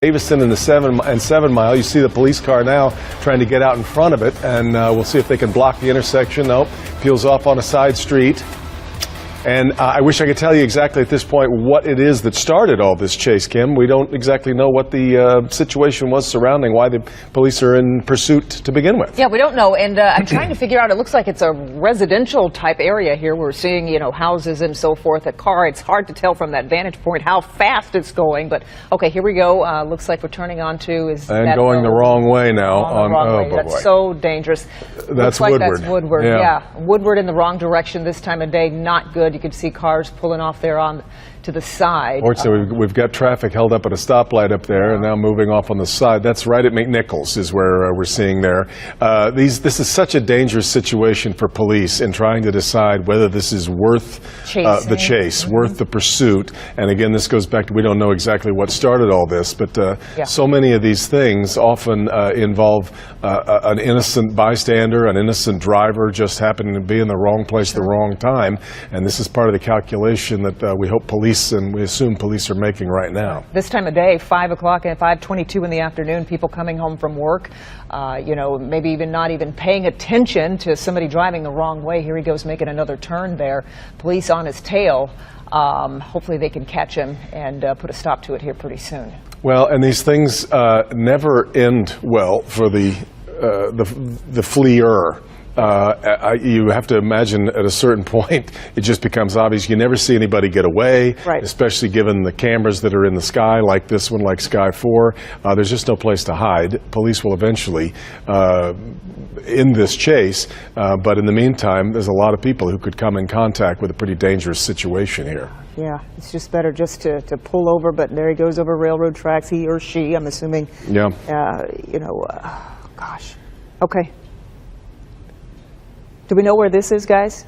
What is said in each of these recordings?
Davison and the 7 Mile. You see the police car now trying to get out in front of it, and we'll see if they can block the intersection. Nope, peels off on a side street. And I wish I could tell you exactly at this point what it is that started all this chase, Kim. We don't exactly know what the situation was surrounding why the police are in pursuit to begin with. Yeah, we don't know. And I'm trying to figure out, it looks like it's a residential type area here. We're seeing, you know, houses and so forth, a car. It's hard to tell from that vantage point how fast it's going. But, okay, here we go. Looks like we're turning onto is and that going the wrong way now. Oh, boy. That's so dangerous. That's like Woodward. That's Woodward, yeah. Woodward in the wrong direction this time of day. Not good. You can see cars pulling off there on to the side. Fortunately, we've got traffic held up at a stoplight up there, and now moving off on the side. That's right at McNichols is where we're seeing there. This is such a dangerous situation for police in trying to decide whether this is worth the chase, worth the pursuit. And again, this goes back to we don't know exactly what started all this, but so many of these things often involve an innocent bystander, an innocent driver just happening to be in the wrong place at the wrong time. And this is part of the calculation that we hope police and we assume police are making right now. This time of day, 5 o'clock and 5:22 in the afternoon, people coming home from work, you know, maybe even not even paying attention to somebody driving the wrong way. Here he goes making another turn there. Police on his tail. Hopefully they can catch him and put a stop to it here pretty soon. Well, and these things never end well for the fleer. You have to imagine at a certain point it just becomes obvious you never see anybody get away, especially given the cameras that are in the sky like this one, like Sky 4. There's just no place to hide. Police will eventually end this chase, but in the meantime there's a lot of people who could come in contact with a pretty dangerous situation here. Yeah, it's just better just to pull over, but there he goes over railroad tracks, he or she, I'm assuming. Yeah. You know, gosh. Okay. Do we know where this is, guys?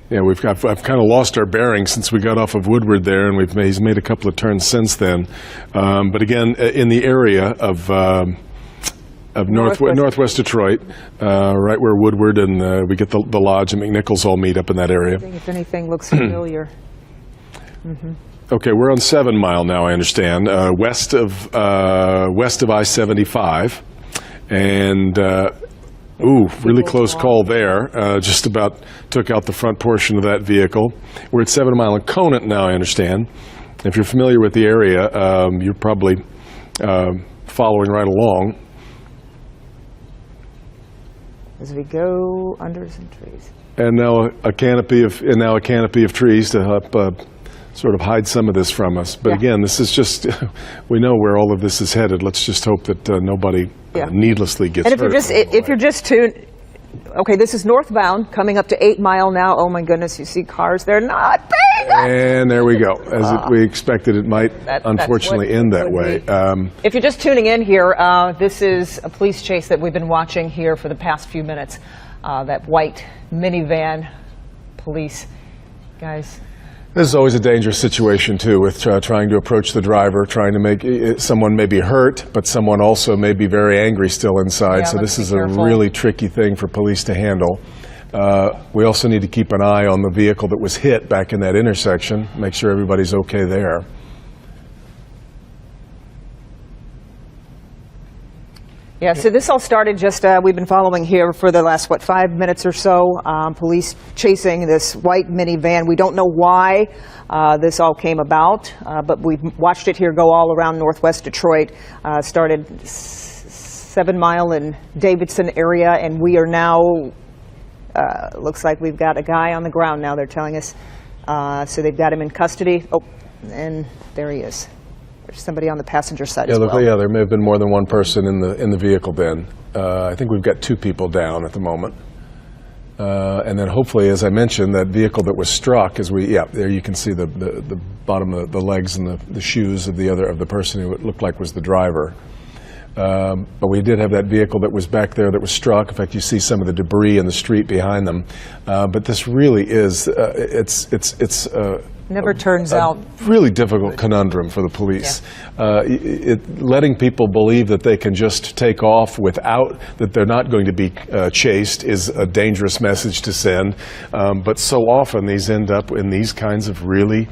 Yeah, I've kind of lost our bearings since we got off of Woodward there, and he's made a couple of turns since then. But again, in the area of Northwest Detroit, right where Woodward and we get the Lodge and McNichols all meet up in that area. If anything looks familiar. Okay, we're on 7 Mile now, I understand, west of I-75. And, really close call there. Just about took out the front portion of that vehicle. We're at 7 Mile and Conant now, I understand. If you're familiar with the area, you're probably following right along. As we go under some trees. And now a canopy of trees to help sort of hide some of this from us. But again, this is just, we know where all of this is headed. Let's just hope that nobody needlessly gets hurt. And if you're just tuned, okay, this is northbound, coming up to 8 Mile now. Oh my goodness, you see cars. They're not paying us. And there we go. As we expected, it might unfortunately end that way. If you're just tuning in here, this is a police chase that we've been watching here for the past few minutes. That white minivan, police, guys. This is always a dangerous situation, too, with trying to approach the driver, trying to make someone may be hurt, but someone also may be very angry still inside. Yeah, so this is a really tricky thing for police to handle. We also need to keep an eye on the vehicle that was hit back in that intersection, make sure everybody's okay there. Yeah, so this all started just, we've been following here for the last, 5 minutes or so, police chasing this white minivan. We don't know why this all came about, but we've watched it here go all around Northwest Detroit. Started 7 Mile and Davidson area, and we are now, looks like we've got a guy on the ground now, they're telling us. So they've got him in custody. Oh, and there he is. There's somebody on the passenger side as well. Yeah, there may have been more than one person in the vehicle then. I think we've got 2 people down at the moment. And then hopefully, as I mentioned, that vehicle that was struck, there you can see the bottom of the legs and the shoes of the person who it looked like was the driver. But we did have that vehicle that was back there that was struck. In fact, you see some of the debris in the street behind them. But this really is, it's never turns out really difficult conundrum for the police. Letting people believe that they can just take off without, that they're not going to be chased is a dangerous message to send. But so often these end up in these kinds of really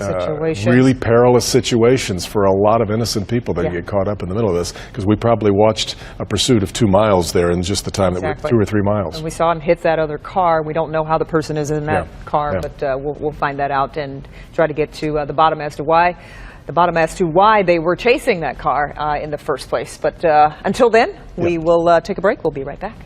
situations. really perilous situations for a lot of innocent people that Yeah. get caught up in the middle of this, because we probably watched a pursuit of 2 miles there in just the time that Exactly. we're 2 or 3 miles. And we saw him hit that other car. We don't know how the person is in that Yeah. car, Yeah. but we'll find that out and try to get to the bottom as to why they were chasing that car in the first place. But until then, we will take a break. We'll be right back.